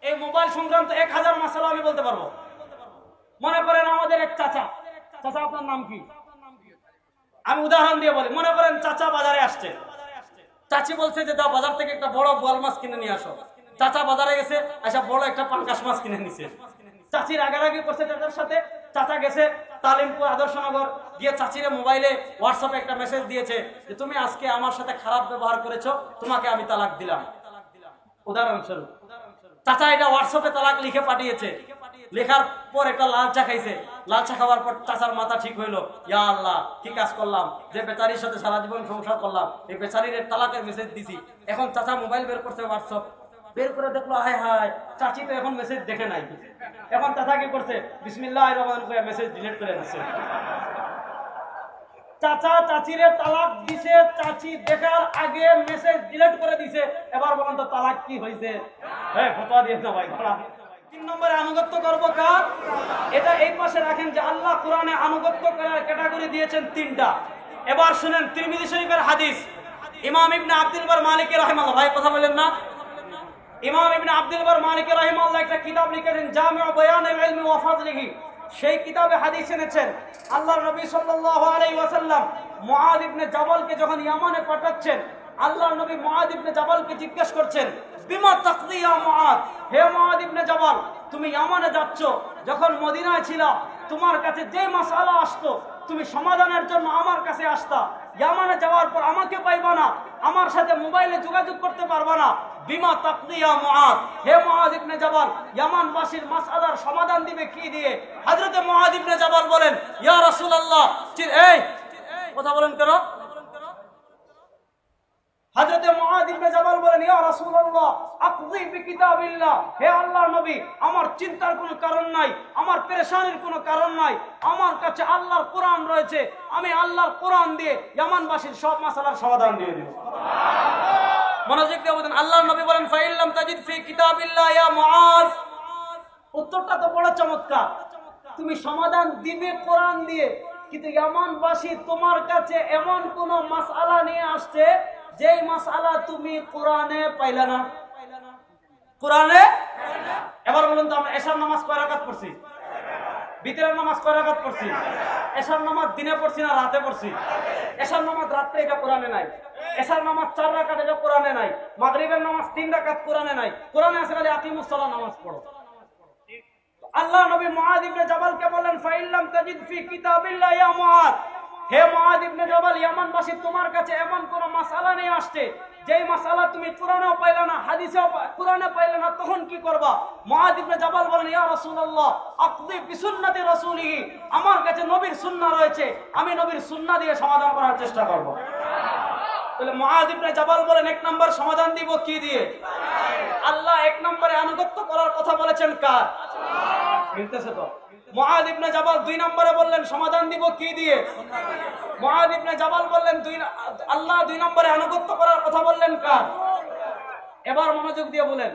এই মোবাইল সংক্রান্ত 1000 মাসালা আমি বলতে পারবো। মনে করেন আমাদের এক চাচা, চাচা আপনার নাম কি? আমি উদাহরণ দিয়ে বলি, মনে করেন চাচা বাজারে আসছে, চাচি বলছে যে দাও বাজার থেকে একটা বড় বোয়াল মাছ কিনে নিয়ে আসো। চাচা বাজারে গেছে, আচ্ছা বড় একটা পাঙ্কাশ মাছ কিনে নিছে। চাচি রাগারাগি করছে চাচার সাথে, চাচা গেছে তালিমপুর আদর্শনগর গিয়ে চাচিরে মোবাইলে হোয়াটসঅ্যাপে একটা মেসেজ দিয়েছে যে তুমি আজকে আমার সাথে খারাপ ব্যবহার করেছো, তোমাকে আমি তালাক দিলাম। উদাহরণস্বরূপ চাচা এটা হোয়াটসঅ্যাপে তালাক লিখে পাঠিয়েছে। লেখার পর একটা লাল চা খাইছে, লাল চা খাওয়ার পর চাচার মাথা ঠিক হইলো, ইয়া আল্লাহ কি কাজ করলাম, যে বেচারির সাথে সারা জীবন সংসার করলাম, এই বেচারির তালাকের মেসেজ দিছি। এখন চাচা মোবাইল বের করছে, হোয়াটসঅ্যাপ বের করে দেখলো, হায় হায় চাচি তো এখন মেসেজ দেখে নাই। এখন চাচা কি করছে, বিসমিল্লাহির রহমানির রহিম মেসেজ ডিলিট করে দিচ্ছে। চাচা চাচিরে তালাক দিছে, চাচি দেখার আগে মেসেজ ডিলিট করে দিছে। এবার বলেন তো তালাক কি হয়েছে? হ্যাঁ ফতোয়া দিয়েছে ভাই। 3 নম্বরে আনুগত্য করব কার? এটা এই পাশে রাখেন যে আল্লাহ কোরআনে আনুগত্য করার ক্যাটাগরি দিয়েছেন 3টা। এবার শুনেন তিরমিজি শরীফের হাদিস, ইমাম ইবনে আব্দুল বার মালিকি রাহিমাহুল্লাহ, ভাই কথা বলেন না, ইমাম ইবনে আব্দুল বার মালিকি রাহিমাহুল্লাহ একটা কিতাব লিখেছেন জামিউ বায়ানুল ইলমি ওয়া ফাযলিহি। সেই কিতাবে হাদিস এনেছেন আল্লাহর নবী সাল্লাল্লাহু আলাইহি ওয়াসাল্লাম মুআয ইবনে জাবালকে যখন ইয়ামানে পাঠাচ্ছেন, আল্লাহর নবী মুআয ইবনে জাবালকে জিজ্ঞেস করছেন, বিমা তাকদি ইয়া মুআয, হে মুআয ইবনে জাবাল তুমি ইয়ামানে যাচ্ছ, যখন মদিনায় ছিলা তোমার কাছে যে মাসআলা আসতো তুমি সমাধানের জন্য আমার কাছে আসতা, ইয়ামানে যাওয়ার পর আমাকে পাইবা না, আমার সাথে মোবাইলে যোগাযোগ করতে পারবা না। বিমা তাকদি ইয়া মুআয, হে মুআয ইবনে জাবাল ইয়ামানবাসীর মাসআলার সমাধান দিবে কি দিয়ে? হযরত মুআয ইবনে জাবাল বলেন, ইয়া রাসূলুল্লাহ, এই কথা বলেন কেন? হযরত মুআয ইবনে জাবাল বলেন, ইয়া রাসূলুল্লাহ আকযি বিকিতাবিল্লাহ, হে আল্লাহর নবী আমার চিন্তার কোনো কারণ নাই, আমার পেরেশানির কোনো কারণ নাই, আমার কাছে আল্লাহর কোরআন রয়েছে, আমি আল্লাহর কোরআন দিয়ে ইয়ামানবাসীর সব মাসআলার সমাধান দিয়ে দেব। মনোযোগ দিয়ে বলেন, আল্লাহর নবী বলেন ফাইল্লাম তাজিদ ফি কিতাবিল্লাহ ইয়া মুআয। উত্তরটা তো বড় চমৎকার, তুমি সমাধান দিবে কোরআন দিয়ে, কিন্তু ইয়ামানবাসী তোমার কাছে এমন কোন মাসআলা নিয়ে আসছে যেই মাসআলা তুমি কোরআনে পাইলা না। কোরআনে এবার বলুন তো আমরা এশার নামাজ কয় রাকাত পড়ছি? বিতরের নামাজ কয় রাকাত পড়ছি? এশার নামাজ দিনে পড়ছি না রাতে পড়ছি? এশার নামাজ রাতে, এটা কোরআনে নাই। এশার নামাজ 4 রাকাত, এটা কোরআনে নাই। মাগরিবের নামাজ 3 রাকাত, কোরআনে নাই। কোরআনে আছে খালি আকিমুস সালাহ নামাজ পড়ো। আল্লাহ নবী মুআয ইবনে জাবালকে বলেন ফাইল্লাম তাজিদ ফি কিতাবিল্লাহ ইয়া মুআয, হে মুআয ইবনে জাবাল ইয়ামানবাসী তোমার কাছে এমন কোন মাসআলা নিয়ে আসছে যেই মাসআলা তুমি কোরআনেও পাইলা না, হাদিসেও কোরআনে পাইলা না, তখন কি করবা? মুআয ইবনে জাবাল বলেন, ইয়া রাসূলুল্লাহ আকযি বিসুন্নতি রাসূলিহি, আমার কাছে নবীর সুন্নাহ রয়েছে, আমি নবীর সুন্নাহ দিয়ে সমাধান করার চেষ্টা করব। তাহলে মুআয ইবনে জাবাল বলেন 1 নম্বর সমাধান দিব কি দিয়ে? আল্লাহ 1 নম্বরে আনুগত্য করার কথা বলেছেন কার? মিলতেছে তো? মুআয ইবনে জাবাল 2 নম্বরে বললেন সমাধান দিব কি দিয়ে? মুআয ইবনে জাবাল বললেন আল্লাহ 2 নম্বরে আনুগত্য করার কথা বললেন কার? এবার মনোযোগ দিয়ে বলেন,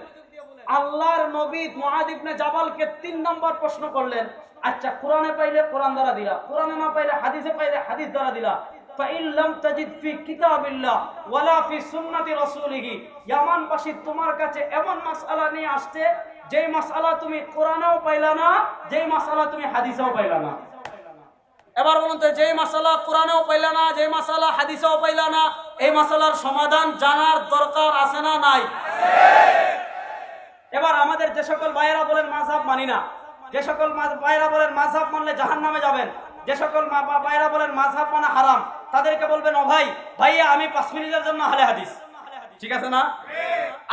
আল্লাহর নবী মুআয ইবনে জাবালকে 3 নম্বর প্রশ্ন করলেন, আচ্ছা কোরআনে পাইলে কোরআন দ্বারা দিলা, কোরআনে না পাইলে হাদিসে পাইলে হাদিস দ্বারা দিলা, ফাইন লাম তাজিদ ফি কিতাবিল্লাহ ওয়ালা ফি সুন্নতি রাসূলিহি, ইয়ামানবাসী তোমার কাছে এমন মাসআলা নিয়ে আসছে যেই মাসআলা তুমি কোরআনেও পাইলা না, যেই মাসআলা তুমি হাদিসেও পাইলা না। এবার বলুন তো, যেই মাসআলা কোরআনেও পাইলা না, যেই মাসআলা হাদিসেও পাইলা না, এই মাসআলার সমাধান জানার দরকার আছে না নাই? এবার আমাদের যে সকল ভাইয়েরা বলেন মাযহাব মানি না, যে সকল ভাইয়েরা বলেন মাযহাব মানলে জাহান্নামে যাবেন, যে সকল ভাইয়েরা বলেন মাযহাব মানা হারাম, তাদেরকে বলবেন, ও ভাইয়া আমি 5 মিনিটের জন্য আহলে হাদিস, ঠিক আছে না?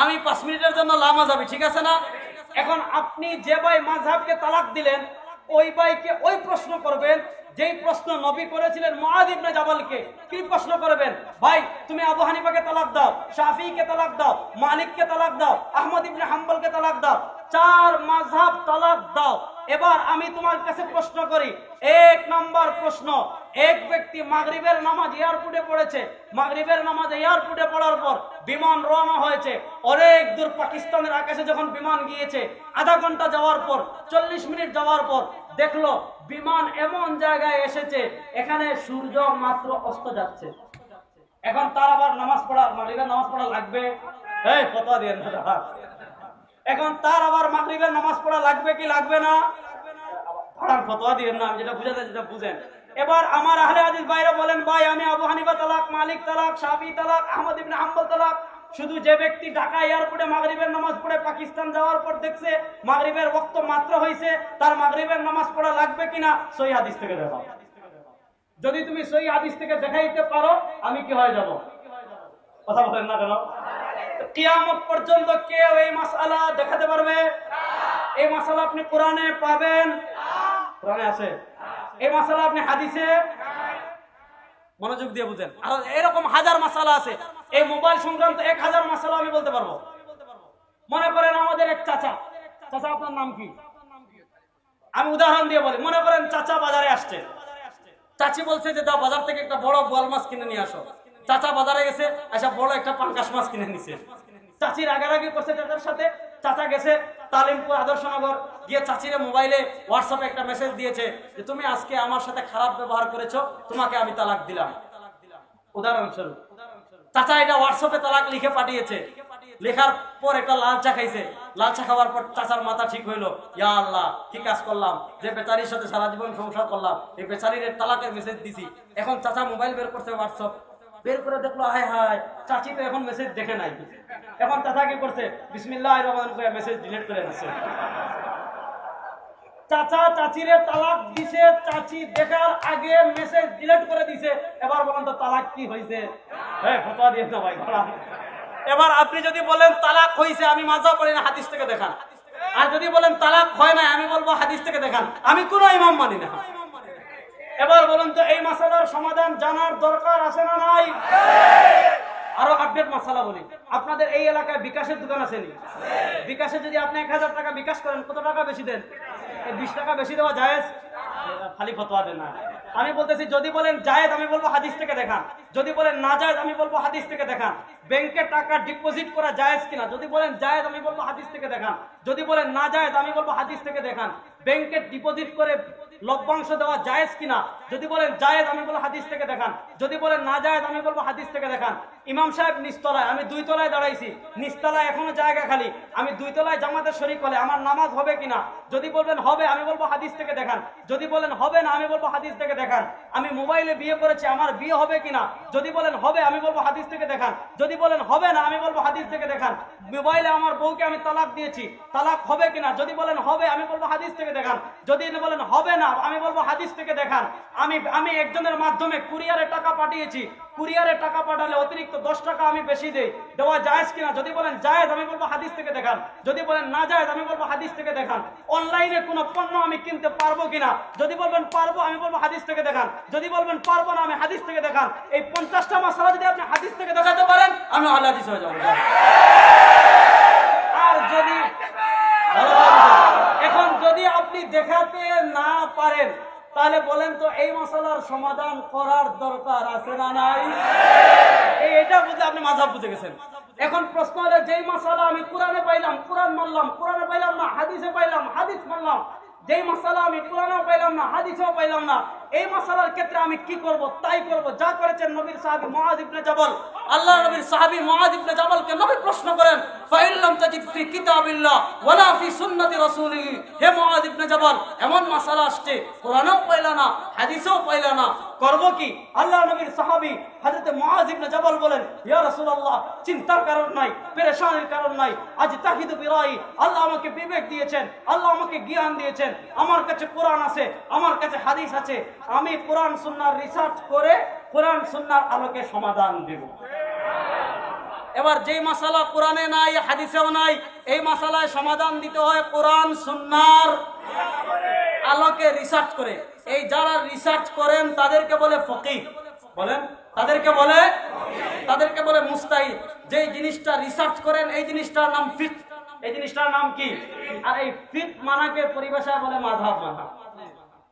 আমি 5 মিনিটের জন্য লা মাযহাবি, ঠিক আছে না? এখন আপনি যে ভাই মাযহাবকে তালাক দিলেন, ওই ভাইকে ওই প্রশ্ন করবেন যেই প্রশ্ন নবী করেছিলেন মুআয ইবনে জাবালকে। কি প্রশ্ন করবেন? ভাই তুমি আবু হানিফাকে তালাক দাও, শাফিঈকে তালাক দাও, মালিককে তালাক দাও, আহমদ ইবনে হাম্বলকে তালাক দাও, 4 মাযহাব তালাক দাও। এবার আমি তোমার কাছে প্রশ্ন করি, 1 নম্বর প্রশ্ন, এক ব্যক্তি মাগরিবের নামাজ এয়ারপোর্টে পড়েছে, মাগরিবের নামাজ এয়ারপোর্টে পড়ার পর বিমান রওনা হয়েছে, অনেক দূর পাকিস্তানের আকাশে যখন বিমান গিয়েছে, আধা ঘন্টা যাওয়ার পর 40 মিনিট যাওয়ার পর দেখলো বিমান এমন জায়গায় এসেছে এখানে সূর্য মাত্র অস্ত যাচ্ছে। এখন তার আবার নামাজ পড়া, মাগরিবের নামাজ পড়া লাগবে? এই ফতোয়া দেন না, এখন তার আবার মাগরিবের নামাজ পড়া লাগবে কি লাগবে না? ধরার ফতোয়া দিবেন না, আমি যেটা বুঝাতে যেটা বুঝেন। এবার আমার আহলে হাদিস ভাইরা বলেন, ভাই আমি আবু হানিফা তালাক, মালিক তালাক, শাফি তালাক, আহমদ ইবনে হাম্বল তালাক। শুধু যে ব্যক্তি ঢাকা এয়ারপোর্টে মাগরিবের নামাজ পড়ে পাকিস্তান যাওয়ার পর দেখছে মাগরিবের ওয়াক্ত মাত্র হয়েছে, তার মাগরিবের নামাজ পড়া লাগবে কিনা সহিহ হাদিস থেকে দেখাও। যদি তুমি সহিহ হাদিস থেকে দেখাইতে পারো, আমি কি হয়ে যাব? কথা বলেন না কেন? কিয়ামত পর্যন্ত কেউ এই মাসআলা দেখাতে পারবে? এই মাসআলা আপনি কোরআনে পাবেন? কোরআনে আছে? এই মাসআলা আপনি হাদিসে? মনোযোগ দিয়ে বুঝেন। আর এরকম হাজার মাসআলা আছে। এই মোবাইল সংক্রান্ত 1000 মাসআলা আমি বলতে পারবো। মনে করেন আমাদের এক চাচা, চাচা আপনার নাম কি? আমি উদাহরণ দিয়ে বলি, মনে করেন চাচা বাজারে আসছে, চাচি বলছে যে দাও বাজার থেকে একটা বড় বোয়াল মাছ কিনে নিয়ে আসো। চাচা বাজারে গেছে, আচ্ছা বড় একটা পাঙ্গাস মাছ কিনে নিছে। চাচির রাগারাগি করছে চাচার সাথে, চাচা গেছে তালিমপুর আদর্শনগর, গিয়ে চাচিরে মোবাইলে হোয়াটসঅ্যাপে একটা মেসেজ দিয়েছে যে তুমি আজকে আমার সাথে খারাপ ব্যবহার করেছো, তোমাকে আমি তালাক দিলাম। উদাহরণস্বরূপ চাচা এটা হোয়াটসঅ্যাপে তালাক লিখে পাঠিয়েছে। লেখার পর একটা লাল চা খাইছে, লাল চা খাওয়ার পর চাচার মাথা ঠিক হইলো, ইয়া আল্লাহ কি কাজ করলাম, যে বেচারির সাথে সারা জীবন সংসার করলাম, এই বেচারির তালাকের মেসেজ দিছি। এখন চাচা মোবাইল বের করছে, হোয়াটসঅ্যাপ বের করে দেখলো, হায় হায় চাচি তো এখন মেসেজ দেখে নাই। এখন চাচা কি করছে, বিসমিল্লাহির রহমানির রহিম মেসেজ ডিলিট করে দিচ্ছে। চাচা চাচিরে তালাক দিছে, চাচি দেখার আগে মেসেজ ডিলিট করে দিছে। এবার বলেন তো তালাক কি হয়েছে? ফতোয়া দিয়ে না ভাই। এবার আপনি যদি বলেন তালাক হয়েছে, আমি মাযহাব পড়ি না, হাদিস থেকে দেখান। আর যদি বলেন তালাক হয় না, আমি বলবো হাদিস থেকে দেখান। আমি কোনো ইমাম মানি না। এবার বলেন তো এই মাসালার সমাধান জানার দরকার আছে না নাই? আরো আপডেট মাসালা বলি, আপনাদের এই এলাকায় বিকাশের দোকান আছে নি? বিকাশে যদি আপনি 1000 টাকা বিকাশ করেন, কত টাকা বেশি দেন? 20 টাকা বেশি দেওয়া জায়েজ? খালি ফতোয়া দেন না। আমি বলতেছি যদি বলেন জায়েজ, আমি বলবো হাদিস থেকে দেখান। যদি বলেন না জায়েজ, আমি বলবো হাদিস থেকে দেখান। ব্যাংকে টাকা ডিপোজিট করা জায়েজ কিনা? যদি বলেন জায়েজ, আমি বলবো হাদিস থেকে দেখান। যদি বলেন না জায়েজ, আমি বলবো হাদিস থেকে দেখান। ব্যাংকে ডিপোজিট করে লভ্যাংশ দেওয়া জায়েজ কিনা? যদি বলেন জায়েজ, আমি বলবো হাদিস থেকে দেখান। যদি বলেন না জায়েজ, আমি বলবো হাদিস থেকে দেখান। ইমাম সাহেব নিচতলায়, আমি 2 তলায় দাঁড়াইছি, নিচতলায় এখনো জায়গা খালি, আমি 2 তলায় জামাতে শরীক হলে আমার নামাজ হবে কিনা? যদি বলবেন হবে, আমি বলবো হাদিস থেকে দেখান। যদি বলেন হবে না, আমি বলবো হাদিস থেকে দেখান। আমি মোবাইলে বিয়ে করেছি, আমার বিয়ে হবে কিনা? যদি বলেন হবে, আমি বলবো হাদিস থেকে দেখান। যদি বলেন হবে না, আমি বলবো হাদিস থেকে দেখান। মোবাইলে আমার বউকে আমি তালাক দিয়েছি, তালাক হবে কিনা? যদি বলেন হবে, আমি বলবো হাদিস থেকে দেখান। যদি বলেন হবে না, আমি বলবো হাদিস থেকে দেখান। আমি একজনের মাধ্যমে কুরিয়ারে টাকা পাঠিয়েছি, কুরিয়ারে টাকা পাঠালে অতিরিক্ত 10 টাকা আমি বেশি দেই, দেওয়া জায়েজ কিনা? যদি বলেন জায়েজ, আমি বলবো হাদিস থেকে দেখান। যদি বলেন না জায়েজ, আমি বলবো হাদিস থেকে দেখান। অনলাইনে কোনো পণ্য আমি কিনতে পারবো কিনা? যদি বলবেন পারবো, আমি বলবো হাদিস থেকে দেখান। যদি বলবেন পারবো না, আমি হাদিস থেকে দেখান। এই 50টা মাসালা যদি আপনি হাদিস থেকে দেখাতে পারেন, আমি আহলে হাদিস হয়ে যাব। আর যদি এখন যদি আপনি দেখাতে না পারেন, তাহলে বলেন তো এই মাসালার সমাধান করার দরকার আছে না নাই? এটা বুঝে আপনি মাযহাব বুঝে গেছেন। এখন প্রশ্ন হলো, যেই মাসালা আমি কোরআনে পাইলাম, কোরআন মানলাম, কোরআনে পাইলাম না, হাদিসে পাইলাম, হাদিস মানলাম। যেই মাসালা আমি কোরআনেও পাইলাম না, হাদিসেও পাইলাম না, এই মাসালার ক্ষেত্রে আমি কি করব? তাই করব যা করেছেন নবীর সাহাবী মুআয ইবনে জাবাল। আল্লাহ নবীর সাহাবী মুআয ইবনে জাবালকে নবী প্রশ্ন করেন, ফাইল্লাম তাজিদ ফি কিতাবিল্লাহ ওয়ালা ফি সুন্নতি রাসূলিহি, হে মুআয ইবনে জাবাল, এমন মাসালা আসছে কোরআনেও পাইলা না, হাদিসেও পাইলা না, করব কি? আল্লাহ নবীর সাহাবী হযরত মুআয ইবনে জাবাল বলেন, ইয়া রাসূলুল্লাহ, চিন্তার কারণ নাই, পেরেশানির কারণ নাই, আজ তাহিদু বিরাই, আল্লাহ আমাকে বিবেক দিয়েছেন, আল্লাহ আমাকে জ্ঞান দিয়েছেন, আমার কাছে কোরআন আছে, আমার কাছে হাদিস আছে, আমি কোরআন সুন্নাহর রিসার্চ করে কোরআন সুন্নাহর আলোকে সমাধান দেব। এবার যেই মাসালা কোরআনে নাই, হাদিসেও নাই, এই মাসালায় সমাধান দিতে হয় কোরআন সুন্নাহর আলোকে রিসার্চ করে। এই যারা রিসার্চ করেন তাদেরকে বলে ফকিহ। বলেন, তাদেরকে বলে মুস্তাহিদ। যেই জিনিসটা রিসার্চ করেন এই জিনিসটার নাম ফিকহ। এই জিনিসটার নাম কি? আর এই ফিকহ মানাকে পরিভাষায় বলে মাযহাব মানা।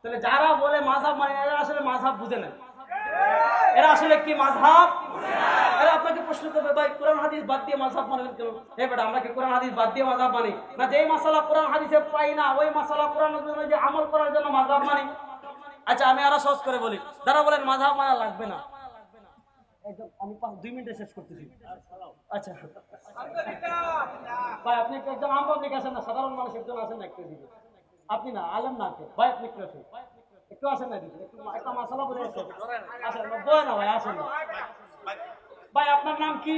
তাহলে যারা বলে মাযহাব মানে, এরা আসলে মাযহাব বুঝে না। এরা আসলে কি মাযহাব? এরা আপনাকে প্রশ্ন করবে, ভাই কোরআন হাদিস বাদ দিয়ে মাযহাব মানেন কেন? হে বেটা, আমরা কি কোরআন হাদিস বাদ দিয়ে মাযহাব মানি না? যেই মাসালা কোরআন হাদিসে পাই না, ওই মাসালা কোরআন যে আমল করার জন্য মাযহাব মানি। আচ্ছা আমি আরো সহজ করে বলি, যারা বলেন মাযহাব মানা লাগবে না, একদম আমি 2 মিনিটে শেষ করতেছি। আচ্ছা ভাই আপনি একদম আম পাবলিক আছেন না, সাধারণ মানুষ একজন আছেন না, একটু দিকে আপনি না আলেম না কে ভাই, আপনি একটু আসেন, একটু আসেন না দিকে, একটু একটা মশলা বলে আসেন, আসেন না বয় না ভাই, আসেন না ভাই। আপনার নাম কি?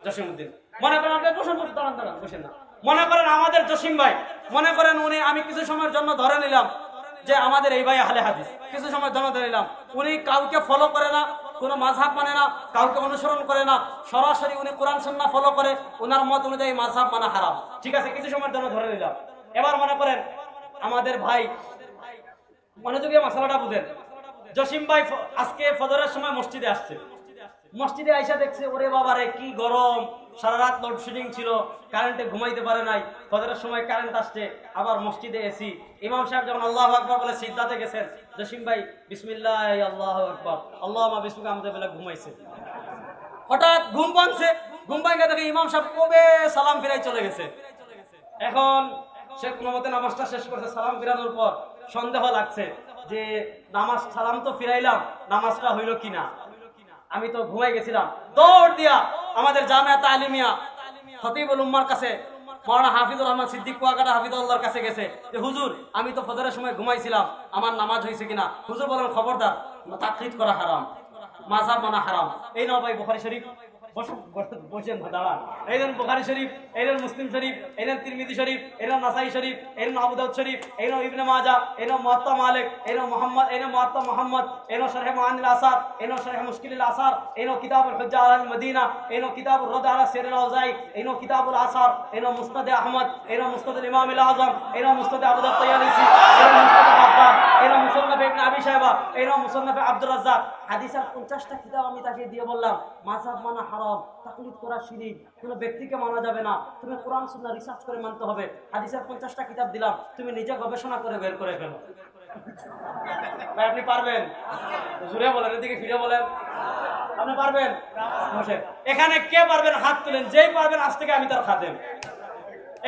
জসিমউদ্দিন। মনে করেন আপনি বসেন, বসে দাঁড়ান দাঁড়ান, বসেন না। মনে করেন আমাদের জসিম ভাই, মনে করেন উনি, আমি কিছু সময়ের জন্য ধরে নিলাম যে আমাদের এই ভাই আহলে হাদিস, কিছু সময়ের জন্য ধরে নিলাম উনি কাউকে ফলো করে না, কোনো মাযহাব মানে না, কাউকে অনুসরণ করে না, সরাসরি উনি কোরআন সুন্নাহ ফলো করে, ওনার মত অনুযায়ী মাযহাব মানা হারাম। ঠিক আছে, কিছু সময়ের জন্য ধরে নিলাম। এবার মনে করেন আমাদের ভাই, মনোযোগী মাসালাটা বুঝেন, জসিম ভাই আজকে ফজরের সময় মসজিদে আসছে, মসজিদে আইসা দেখছে ওরে বাবা রে কি গরম, সারা রাত লোডশেডিং ছিল, কারেন্টে ঘুমাইতে পারে নাই, ফজরের সময় কারেন্ট আসছে, আবার মসজিদে এসি। ইমাম সাহেব যখন আল্লাহু আকবার বলে সিজদাতে গেছেন, জসিম ভাই বিসমিল্লাহ আল্লাহু আকবার আল্লাহুম্মা বিসমিকা আমাদের বেলা ঘুমাইছে। হঠাৎ ঘুম ভাঙছে, ঘুম ভাঙে দেখে ইমাম সাহেব কবে সালাম ফিরাই চলে গেছে। এখন সে কোনো মতে নামাজটা শেষ করছে, সালাম ফিরানোর পর সন্দেহ লাগছে যে নামাজ, সালাম তো ফিরাইলাম, নামাজটা হইল কিনা, আমি তো ঘুমাই গেছিলাম। দৌড় দিয়া আমাদের জামিয়া তালিমিয়া খতিবুল উম্মার কাছে, মাওলানা হাফিজুর রহমান সিদ্দিক কুয়াকাটা হাফিজুল্লাহর কাছে গেছে যে হুজুর আমি তো ফজরের সময় ঘুমাইছিলাম, আমার নামাজ হয়েছে কিনা। হুজুর বলেন খবরদার, তাকলিদ করা হারাম, মাযহাব মানা হারাম। এই নাও ভাই বুখারী শরীফ, বসেন দাঁড়ান, এই নেন বুখারী শরীফ, এই নেন মুসলিম শরীফ, এই নেন তিরমিজি শরীফ, এই নেন নাসাই শরীফ, এই নেন আবু দাউদ শরীফ, এই নেন ইবনে মাজাহ, এই নেন মুয়াত্তা মালিক, এই নেন মুহাম্মদ, এই নেন মুয়াত্তা মুহাম্মদ, এই নেন শরহ মাআনিল আসার, এই নেন শরহ মুশকিলিল আসার, এই নেন কিতাবুল হুজ্জাহ আল মদিনা, এই নেন কিতাবুর রদ আলা সিরাল আওজাই, এই নেন কিতাবুল আসার, এই নেন মুসনাদ আহমদ, এই নেন মুসনাদ ইমাম আল আযম, এই নেন মুসনাদ আবু দাউদ তায়ালিসি, এই নেন মুসনাদ বাগদাদ, এই নেন মুসন্নাফ ইবনে আবি শায়বা, এই নেন মুসন্নাফ আব্দুর রাজ্জাক। হাদিসের 50টা কিতাব আমি তাকে দিয়ে বললাম মাযহাব মানা হারাম, তাকলিদ করা শিরক, কোনো ব্যক্তিকে মানা যাবে না, তুমি কোরআন সুন্নাহ রিসার্চ করে মানতে হবে। হাদিসের 50টা কিতাব দিলাম, তুমি নিজে গবেষণা করে বের করে ফেলো। ভাই আপনি পারবেন? জোরে বলেন, এদিকে ফিরে বলেন, আপনি পারবেন? এখানে কে পারবেন হাত তুলেন, যেই পারবেন আজ থেকে আমি তার খাদেম।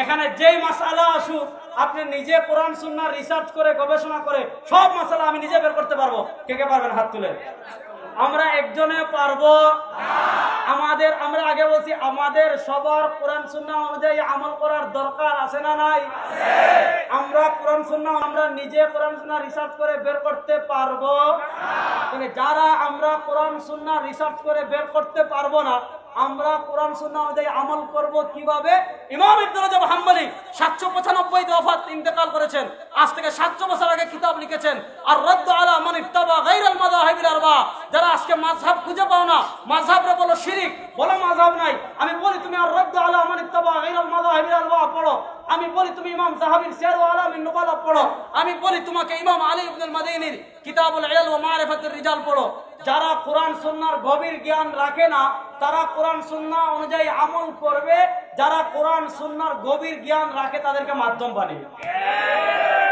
এখানে যেই মাসালা আসুক, আপনি নিজে কোরআন সুন্নাহ রিসার্চ করে গবেষণা করে সব মাসালা আমি নিজে বের করতে পারবো। কে কে পারবেন হাত তুলেন? আমরা একজনে পারবো? আমরা আগে বলছি আমাদের সবার কোরআন সুন্নাহ অনুযায়ী আমল করার দরকার আছে না নাই? আমরা কোরআন সুন্নাহ, আমরা নিজে কোরআন সুন্নাহ রিসার্চ করে বের করতে পারবো? যারা আমরা কোরআন সুন্নাহ রিসার্চ করে বের করতে পারবো না, আমরা কোরআন সুন্নাহ অনুযায়ী আমল করব কিভাবে? ইমাম ইবনে রাজব হাম্বলি 795 তে ওফাত ইন্তেকাল করেছেন, আজ থেকে 700 বছর আগে কিতাব লিখেছেন আর রদ্দ আলা মান ইত্তাবা গায়রাল মাযাহিবিল আরবা। যারা আজকে মাযহাব খুঁজে পাও না, মাযহাবরে বলো শিরক, বলো মাযহাব নাই। আমি বলি তুমি আর রদ্দ আলা মান ইত্তাবা গায়রাল মাযাহিবিল আরবা পড়ো। আমি বলি তুমি ইমাম যাহাবীর সিয়ার ওয়া আলামিন নুবালা পড়ো। আমি বলি তোমাকে ইমাম আলী ইবনে আল মাদাইনির কিতাবুল ইলম ওয়া মারিফাতুর রিজাল পড়ো। যারা কোরআন সুন্নাহর গভীর জ্ঞান রাখে না, তারা কোরআন সুন্নাহ অনুযায়ী আমল করবে, যারা কোরআন সুন্নাহর গভীর জ্ঞান রাখে তাদেরকে মাধ্যম বানিয়ে।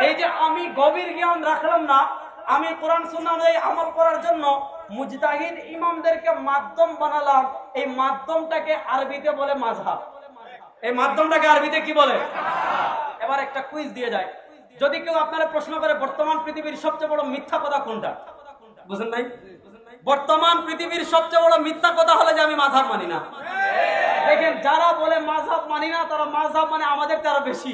এই যে আমি গভীর জ্ঞান রাখলাম না, আমি কোরআন সুন্নাহ অনুযায়ী আমল করার জন্য মুজতাহিদ ইমামদেরকে মাধ্যম বানালাম, এই মাধ্যমটাকে আরবিতে বলে মাযহাব। এই মাধ্যমটাকে আরবিতে কি বলে? এবার একটা কুইজ দিয়ে যায়, যদি কেউ আপনারা প্রশ্ন করে বর্তমান পৃথিবীর সবচেয়ে বড় মিথ্যা কথা কোনটা, বুঝেন নাই? বর্তমান পৃথিবীর সবচেয়ে বড় মিথ্যা কথা হলো যে আমি মাযহাব মানি না। দেখেন যারা বলে মাযহাব মানি না, তারা মাযহাব মানে আমাদের আরো বেশি।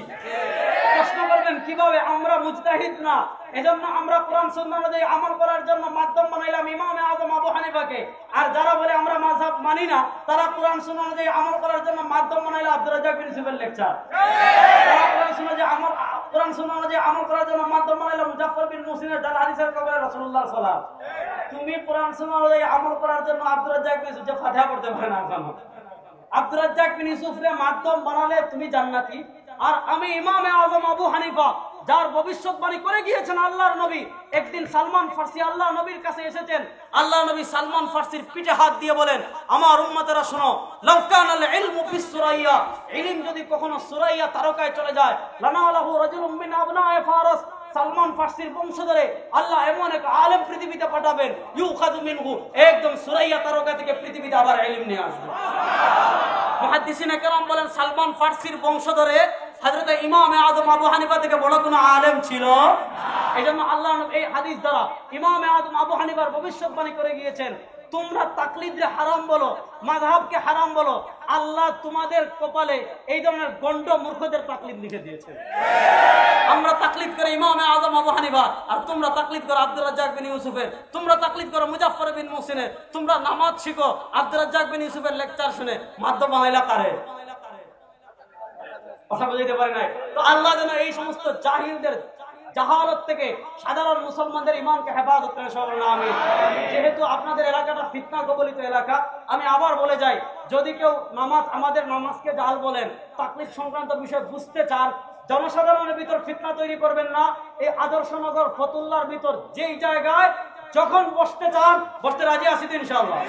প্রশ্ন করবেন কিভাবে? আমরা মুজতাহিদ না, এজন্য আমরা কোরআন সুন্নাহ অনুযায়ী আমল করার জন্য মাধ্যম বানাইলাম ইমাম আযম আবু হানিফাকে। আর যারা বলে আমরা মাযহাব মানি না, তারা কোরআন সুন্নাহ অনুযায়ী আমল করার জন্য মাধ্যম বানাইলো আব্দুর রাজ্জাক বিন ইউসুফের লেকচার। তারা কোরআন সুন্নাহ অনুযায়ী আমল করার জন্য মাধ্যম বানাইলো মুজাফফর বিন মুহসিনের জাল হাদিসের কবরে রাসূলুল্লাহ সাল্লাল্লাহু আলাইহি ওয়াসাল্লাম। তুমি কোরআন সুন্নাহ অনুযায়ী আমল করার জন্য আব্দুর রাজ্জাক বিন ইউসুফ যে ফাতিহা পড়তে পারে না কেন? আব্দুর রাজ্জাক বিন ইউসুফের মাধ্যম বানালে তুমি জান্নাতি। আর আমি ইমাম আযম আবু হানিফা, যার ভবিষ্যৎবাণী করে গিয়েছেন আল্লাহর নবী। একদিন সালমান ফার্সি আল্লাহ নবীর কাছে এসেছেন, আল্লাহ নবী সালমান ফার্সির পিঠে হাত দিয়ে বলেন, আমার উম্মতেরা শোনো, লাউ কানাল ইলমু ফিস সুরাইয়া, ইলম যদি কখনো সুরাইয়া তারকায় চলে যায়, লানালাহু রাজুলুম মিন আবনায়ে ফারস, সালমান ফার্সির বংশধরে আল্লাহ এমন এক আলেম পৃথিবীতে পাঠাবেন, ইউখাযু মিনহু, একদম সুরাইয়া তারকা থেকে পৃথিবীতে আবার ইলম নিয়ে আসবে। মুহাদ্দিসিনে কেরাম বলেন সালমান ফার্সির বংশধরে হযরত ইমাম আযম আবু হানিফা থেকে বড় কোনো আলেম ছিল? এইজন্য আল্লাহ এই হাদিস দ্বারা ইমাম আযম আবু হানিফার ভবিষ্যৎবাণী করে গিয়েছেন, তোমরা তাকলিদকে হারাম বলো, মাযহাবকে হারাম বলো, আল্লাহ তোমাদের কপালে এই ধরনের গন্ড মূর্খদের তাকলিদ লিখে দিয়েছে। আমরা তাকলিদ করে ইমামে আযম আবু হানিফা, আর তোমরা তাকলিদ করো আব্দুর রাজ্জাক বিন ইউসুফের, তোমরা তাকলিদ করো মুজাফফর বিন মুহসিনের, তোমরা নামাজ শিখো আব্দুর রাজ্জাক বিন ইউসুফের লেকচার শুনে। মাধ্যম বানাইলা কারে? কথা বুঝাইতে পারে নাই তো। আল্লাহ যেন এই সমস্ত জাহিলদের জাহালত থেকে সাধারণ মুসলমানদের ইমানকে হেফাজত করে সবার নামে। যেহেতু আপনাদের এলাকাটা ফিতনা কবলিত এলাকা, আমি আবার বলে যাই, যদি কেউ আমাদের নামাজকে জাল বলেন, তাকলিদ সংক্রান্ত বিষয় বুঝতে চান, জনসাধারণের ভিতর ফিতনা তৈরি করবেন না। এই আদর্শনগর ফতুল্লার ভিতর যেই জায়গায় যখন বসতে চান বসতে রাজি আছি তো ইনশাআল্লাহ।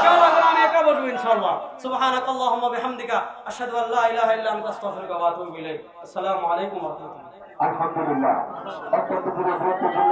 কেউ লাগবে না, আমি একা বসবো ইনশাআল্লাহ। সুবহানাকাল্লাহুম্মা বিহামদিকা আশহাদু আল্লা ইলাহা ইল্লা আনতা আস্তাগফিরুকা ওয়া আতুবু ইলাইক। আসসালামু আলাইকুম ওয়া রাহমাতুল্লাহ। আলহামদুলিল্লাহ, অত্যন্ত গুরুত্বপূর্ণ